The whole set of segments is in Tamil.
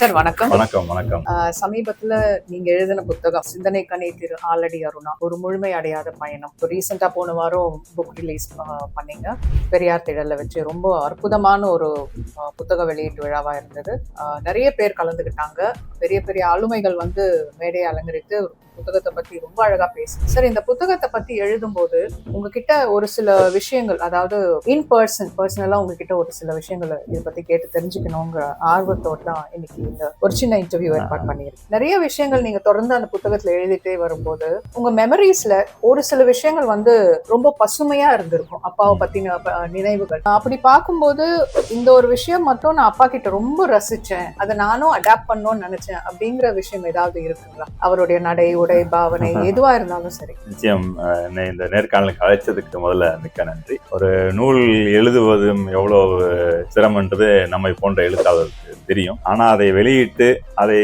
சார் வணக்கம். வணக்கம். வணக்கம். சமீபத்துல நீங்க எழுதின புத்தகம் சிந்தனை கனி திரு ஆலடி அருணா ஒரு முழுமை அடையாத பயணம். ரீசெண்டா போன வாரம் புக் ரிலீஸ் பண்ணீங்க பெரியார் திடல்ல வச்சு. ரொம்ப அற்புதமான ஒரு புத்தக வெளியீட்டு விழாவா இருந்தது. நிறைய பேர் கலந்துக்கிட்டாங்க. பெரிய பெரிய ஆளுமைகள் வந்து மேடையை அலங்கரித்து புத்தகத்தை பத்தி ரொம்ப அழகா பேசுங்க சார். இந்த புத்தகத்தை பத்தி எழுதும்போது உங்ககிட்ட ஒரு சில விஷயங்கள், அதாவது பர்சனலா உங்ககிட்ட ஒரு சில விஷயங்களை இதை பத்தி கேட்டு தெரிஞ்சுக்கணுங்கிற ஆர்வத்தோட தான் இன்னைக்கு இந்த ஒரு சின்ன இன்டர்வியூ ஏற்பாடு பண்ணியிருக்கேன். நிறைய விஷயங்கள் நீங்க தொடர்ந்து அந்த புத்தகத்துல எழுதிட்டே வரும்போது உங்க மெமரிஸ்ல ஒரு சில விஷயங்கள் வந்து ரொம்ப பசுமையா இருந்திருக்கும், அப்பாவை பத்தின நினைவுகள். அப்படி பார்க்கும்போது இந்த ஒரு விஷயம் மட்டும் நான் அப்பா கிட்ட ரொம்ப ரசிச்சேன், அதை நானும் அடாப்ட் பண்ணணும்னு நினைச்சேன் அப்படிங்கிற விஷயம் ஏதாவது இருக்குங்களா? அவருடைய நடை, உடை, பாவனை எதுவா இருந்தாலும் சரி. நிச்சயம். இந்த நேர்காணலுக்கு அழைச்சதுக்கு முதல்ல மிக்க நன்றி. ஒரு நூல் எழுதுவதும் எவ்வளவு சிரமன்றது நம்மை போன்ற எழுத்தாளருக்கு தெரியும். ஆனா அதை வெளியிட்டு அதை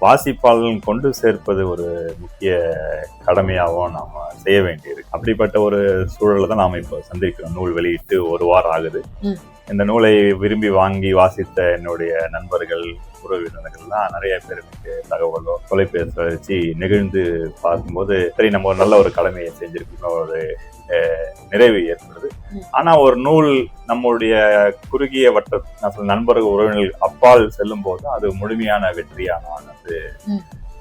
வாசிப்பாளர்கள் கொண்டு சேர்ப்பது ஒரு முக்கிய கடமையாகவும் நாம செய்ய வேண்டியிருக்கு. அப்படிப்பட்ட ஒரு சூழலை தான் நாம இப்போ சந்திக்கிறோம். நூல் வெளியிட்டு ஒரு வாரம் ஆகுது. இந்த நூலை விரும்பி வாங்கி வாசித்த என்னுடைய நண்பர்கள், உறவினர்கள்லாம் நிறைய பேர் எனக்கு தகவலோ தொலைபேசி வச்சு நெகிழ்ந்து பார்க்கும்போது சரி, நம்ம ஒரு நல்ல ஒரு கடமையை செஞ்சிருக்கோம், ஒரு நிறைவு ஏற்படுது. ஆனா ஒரு நூல் நம்மளுடைய குறுகிய வட்ட நண்பர்கள், உறவினர்கள் அப்பால் செல்லும் போது அது முழுமையான வெற்றியா நான் வந்து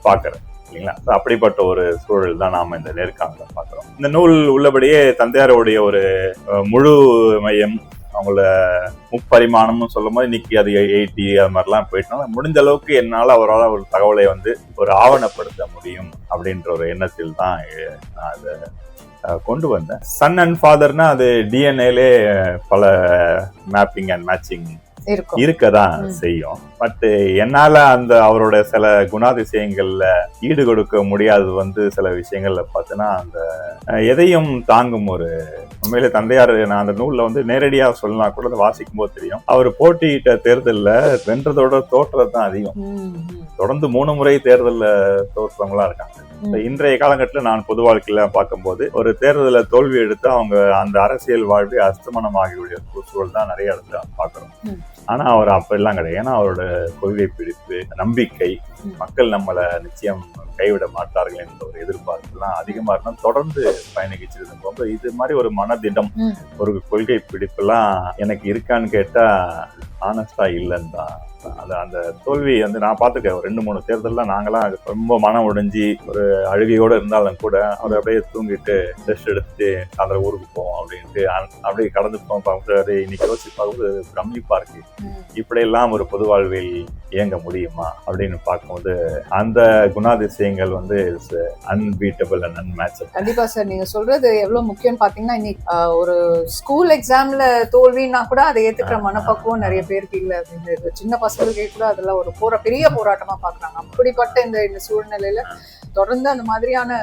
பார்க்கிறேன் இல்லைங்களா? அப்படிப்பட்ட ஒரு சூழல் தான் நாம இந்த நேர்காணல பார்க்கிறோம். இந்த நூல் உள்ளபடியே தந்தையாருடைய ஒரு முழு மையம், அவங்கள முப்பரிமாணம்னு சொல்லும் போது இன்னைக்கு அது 80 அது மாதிரிலாம் போயிட்டோம். முடிஞ்ச அளவுக்கு என்னால் அவரால் ஒரு தகவலை வந்து ஒரு ஆவணப்படுத்த முடியும் அப்படின்ற ஒரு எண்ணத்தில் தான் நான் அதை கொண்டு வந்தேன். சன் அண்ட் ஃபாதர்னா அது டிஎன்ஏலே பல மேப்பிங் அண்ட் மேட்சிங் இருக்கதான் செய்யும். பட் என்னால அந்த அவரோட சில குணாதிசயங்கள்ல ஈடு கொடுக்க முடியாதது வந்து சில விஷயங்கள்ல பார்த்தோன்னா அந்த எதையும் தாங்கும் ஒரு உண்மையிலே தந்தையார். நான் அந்த நூல்ல வந்து நேரடியா சொல்லலாம் கூட வாசிக்கும் போது தெரியும், அவர் போட்டியிட்ட தேர்தல்ல வென்றதோட தோற்றது தான் அதிகம். தொடர்ந்து 3 முறை தேர்தல்ல தோற்றவங்களா இருக்காங்க. இன்றைய காலகட்டத்தில் நான் பொது வாழ்க்கையில பார்க்கும்போது ஒரு தேர்தலில் தோல்வி எடுத்து அவங்க அந்த அரசியல் வாழ்வை அஸ்தமனமாகிய சூழல் தான் நிறைய இடத்துல பார்க்கிறோம். ஆனா அவர் அப்பெல்லாம் கிடையாது. ஏன்னா அவரோட கொள்கை பிடிப்பு, நம்பிக்கை, மக்கள் நம்மளை நிச்சயம் கைவிட மாட்டார்கள் என்ற ஒரு எதிர்பார்ப்புலாம் அதிகமா இருந்தால் தொடர்ந்து பயணிக்கிச்சிருந்த போது இது மாதிரி ஒரு மனதிடம், ஒரு கொள்கை பிடிப்புலாம் எனக்கு இருக்கான்னு கேட்டா ஆனஸ்டா இல்லைன்னு தான். அந்த தோல்வி வந்து நான் பார்த்துக்கேன். 2-3 தேர்தல்லாம் நாங்களாம் ரொம்ப மனம் உடைஞ்சி ஒரு அழுகையோட இருந்தாலும் கூட அவர் அப்படியே தூங்கிட்டு ரெஸ்ட் எடுத்துட்டு அந்த ஊருக்கு போவோம் அப்படின்ட்டு அப்படியே கடந்து போவோம். இன்னைக்கு யோசிச்சு பார்க்கும்போது பிரமிப்பா இருக்கு, இப்படியெல்லாம் ஒரு பொது வாழ்வில் இயங்க முடியுமா அப்படின்னு பார்க்கும்போது அந்த குணாதிசயங்கள் வந்து அன்பீட்டபிள் அண்ட் அன்மேட்சபிள். கண்டிப்பா சார், நீங்க சொல்றது எவ்வளவு முக்கியம்னு பாத்தீங்கன்னா, இன்னைக்கு ஒரு ஸ்கூல் எக்ஸாம்ல தோல்வின்னா கூட அதை ஏத்துக்கிற மனப்பக்குவம் நிறைய பேருக்கு இல்ல அப்படின்னு சின்ன பசங்களுக்கே கூட அதெல்லாம் ஒரு பெரிய போராட்டமா பாக்குறாங்க. அப்படிப்பட்ட இந்த சூழ்நிலையில தொடர்ந்து அந்த மாதிரியான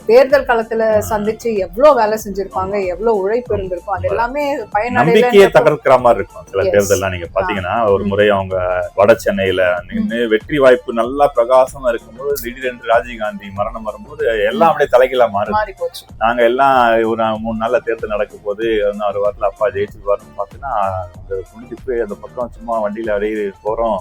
தேர்தல் களத்துல சந்திச்சு எவ்வளவு வேலை செஞ்சிருப்பாங்க, எவ்வளவு உழைப்பு இருந்திருக்கும், அது எல்லாமே நம்பிக்கையை தகர்க்கிற மாதிரி இருக்கும். சில தேர்தல்லாம் நீங்க பாத்தீங்கன்னா, ஒரு முறை அவங்க வட சென்னையில நின்று வெற்றி வாய்ப்பு நல்லா பிரகாசமா இருக்கும்போது திடீரென்று ராஜீவ்காந்தி மரணம் வரும்போது எல்லாம் அப்படியே தலைகீழா மாறி போச்சு. நாங்க எல்லாம் ஒரு 3 நாள்ல தேர்தல் நடக்கும் போது 1 வாரத்துல அப்பா ஜெயிச்சிருவாருன்னு பார்த்தீங்கன்னா அந்த குடிச்சு அந்த பக்கம் சும்மா வண்டியில அப்படியே போறோம்.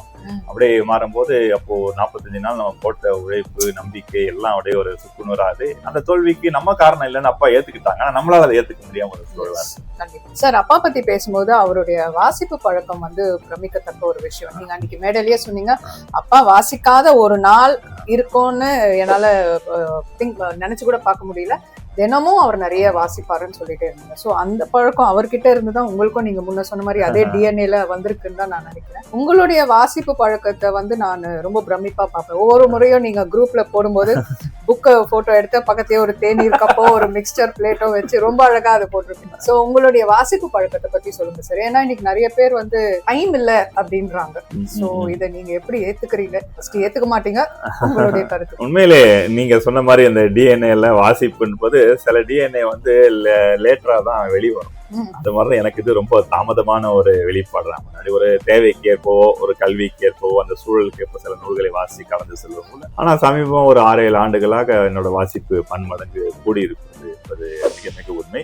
அப்படியே மாறும்போது அப்போ 45 நாள் நம்ம போட்ட உழைப்பு, நம்பிக்கை எல்லாம் அப்படியே ஒரு சுக்குநூறாது. அந்த தோல்விக்கு நம்ம காரணம் இல்லைன்னு அப்பா ஏத்துக்கிட்டாங்க. ஆனா நம்மளால அதை ஏத்துக்க முடியாம ஒரு சூழலா இருக்கு. சார், அப்பா பத்தி பேசும்போது அவருடைய வாசிப்பு பழக்கம் வந்து பிரமிக்கத்தக்க ஒரு விஷயம். நீங்க அன்னைக்கு மேடையிலேயே சொன்னீங்க, அப்பா வாசிக்காத ஒரு நாள் இருக்கும்னு என்னால நினைச்சு கூட பார்க்க முடியல. தினமும் அவர் நிறைய வாசிப்பாருன்னு சொல்லிட்டே இருந்தாங்க. ஸோ அந்த பழக்கம் அவர்கிட்ட இருந்துதான் உங்களுக்கும் நீங்க முன்ன சொன்ன மாதிரி அதே டிஎன்ஏல வந்திருக்குன்னு தான் நான் நினைக்கிறேன். உங்களுடைய வாசிப்பு பழக்கத்தை வந்து நான் ரொம்ப பிரமிப்பா பார்ப்பேன். ஒவ்வொரு முறையும் நீங்க குரூப்ல போடும்போது புக்கை போட்டோ எடுத்து பக்கத்தையே ஒரு தேநீர் கப்போ ஒரு மிக்சர் பிளேட்டோ வச்சு ரொம்ப அழகா அதை போட்டிருக்கீங்க. ஸோ உங்களுடைய வாசிப்பு பழக்கத்தை பத்தி சொல்லுங்க சார். ஏன்னா இன்னைக்கு நிறைய பேர் வந்து டைம் இல்ல அப்படின்றாங்க. ஸோ இதை நீங்க எப்படி ஏத்துக்கிறீங்க? ஏத்துக்க மாட்டீங்க, உங்களுடைய கருத்து. உண்மையிலே நீங்க சொன்ன மாதிரி அந்த டிஎன்ஏல வாசிப்பு என்பது சில டிஎன்ஏ வந்து லேட்டரா தான் வெளிவரும். அந்த மாதிரி எனக்கு இது ரொம்ப தாமதமான ஒரு வெளிப்பாடு தான். முன்னாடி ஒரு தேவைக்கு ஏற்போ, ஒரு கல்விக்கு ஏற்போ, அந்த சூழலுக்கு ஏற்ப சில நூல்களை வாசி கடந்து செல்வோம். ஆனா சமீபம் ஒரு 6-7 ஆண்டுகளாக என்னோட வாசிப்பு பன்மடங்கு கூடியிருக்கிறது என்பது மிக மிக உண்மை.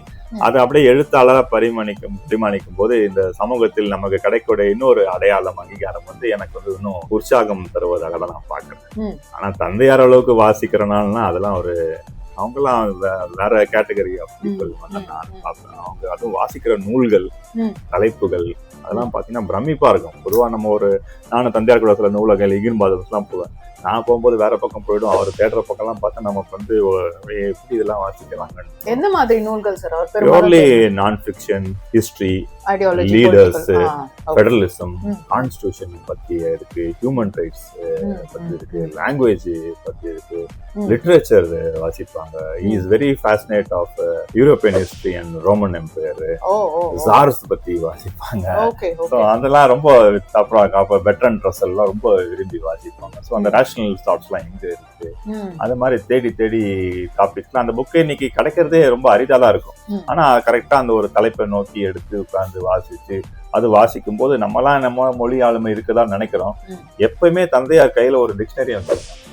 அது அப்படியே எழுத்தாளராக பரிமாணிக்கும் போது இந்த சமூகத்தில் நமக்கு கிடைக்கக்கூடிய இன்னொரு அடையாளம், அங்கீகாரம் எனக்கு இன்னும் உற்சாகம் தருவதாக தான் நான் பார்க்கிறேன். ஆனா தந்தையார் அளவுக்கு வாசிக்கிறனாலனா அதெல்லாம் ஒரு அவங்கெல்லாம் வேற கேட்டகரி பீப்புள் நான் பார்ப்பேன். அவங்க அதுவும் வாசிக்கிற நூல்கள், தலைப்புகள் அதெல்லாம் பார்த்தீங்கன்னா பிரமிப்பா இருக்கும். பொதுவாக நம்ம நானும் தந்தையார் கூட சில நூலகங்கள் இகின்பாதம்ஸ்லாம் போவேன். நான் போகும்போது வேற பக்கம் போயிடும். அவர் தேடுற பக்கம்லாம் பார்த்தா நமக்கு எப்படி இதெல்லாம் வாசிக்கிறாங்க. எந்த மாதிரி நூல்கள் சார்? பியூர்லி நான் fiction, history, leaders, federalism, constitution பத்தி இருக்கு, ஹியூமன் ரைட்ஸ் பத்தி இருக்கு, லாங்குவேஜ் பத்தி இருக்கு, லிட்ரேச்சர் வாசிப்பாங்க. He is very fascinate of European history and Roman empire, czars பத்தி வாசிப்பாங்க. அதெல்லாம் ரொம்ப அப்புறம் பெட்ரன் ட்ரஸல் எல்லாம் ரொம்ப விரும்பி வாசிப்பாங்க. ஸோ அந்த ரேஷனல் தாட்ஸ்லாம் எங்க இருக்கு, அது மாதிரி தேடி தேடி டாபிக்ஸ்லாம் அந்த புக்கு இன்னைக்கு கிடைக்கிறதே ரொம்ப அரிதாதான் இருக்கும். ஆனா கரெக்டா அந்த ஒரு தலைப்பை நோக்கி எடுத்து உட்கார்ந்து வாசிச்சு அது வாசிக்கும் போது நம்ம மொழி ஆளுமை இருக்குதா நினைக்கிறோம். எப்பயுமே தந்தையார் கையில ஒரு டிக்ஷனரி வச்சிருக்கோம்.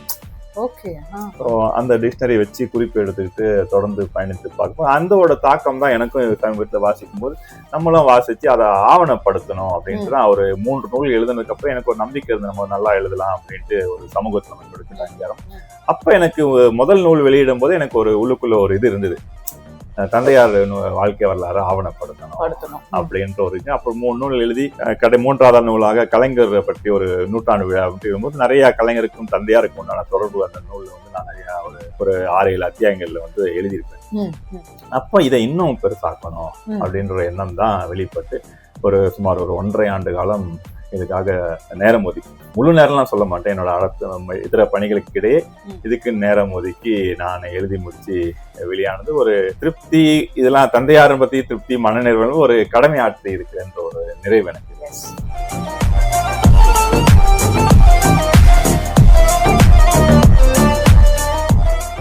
அந்த டிக்ஷனரி வச்சு குறிப்பு எடுத்துக்கிட்டு தொடர்ந்து பயணித்து பார்க்கும்போது அந்த தாக்கம் தான் எனக்கும் சமீபத்தில் வாசிக்கும் போது நம்மளும் வாசிச்சு அதை ஆவணப்படுத்தணும் அப்படின்ட்டு தான் ஒரு 3 நூல் எழுதுனதுக்கு அப்புறம் எனக்கு ஒரு நம்பிக்கை இருந்து நம்ம நல்லா எழுதலாம் அப்படின்ட்டு ஒரு சமூகத்தில் நம்ம எடுக்கிற அங்கீகாரம். அப்ப எனக்கு முதல் நூல் வெளியிடும் போது எனக்கு ஒரு உள்ளுக்குள்ள ஒரு இது இருந்தது, தந்தையார் வாழ்க்கை வரலாறு ஆவணப்படுத்தணும் அப்படின்ற ஒரு இது. அப்புறம் 3 நூல் எழுதி 3வது நூலாக கலைஞர் பற்றி ஒரு நூற்றாண்டு விழா அப்படிங்கும்போது நிறைய கலைஞருக்கும் தந்தையாருக்கும் உண்டான தொடர்பு அந்த நூல் நான் நிறைய ஒரு 6-7 அத்தியாயங்கள்ல எழுதியிருப்பேன். அப்போ இதை இன்னும் பெருசாக்கணும் அப்படின்ற எண்ணம் தான் வெளிப்பட்டு சுமார் ஒரு 1.5 ஆண்டு காலம் இதுக்காக நேரம் ஒதுக்கி, முழு நேரம்லாம் சொல்ல மாட்டேன், என்னோட இதர பணிகளுக்கு இடையே இதுக்கு நேரம் ஒதுக்கி நான் எழுதி முடிச்சு வெளியானது ஒரு திருப்தி. இதெல்லாம் தந்தையாரை பத்தி திருப்தி, மனநிறைவு, ஒரு கடமை ஆற்றி இருக்குன்ற ஒரு நிறைவு எனக்கு.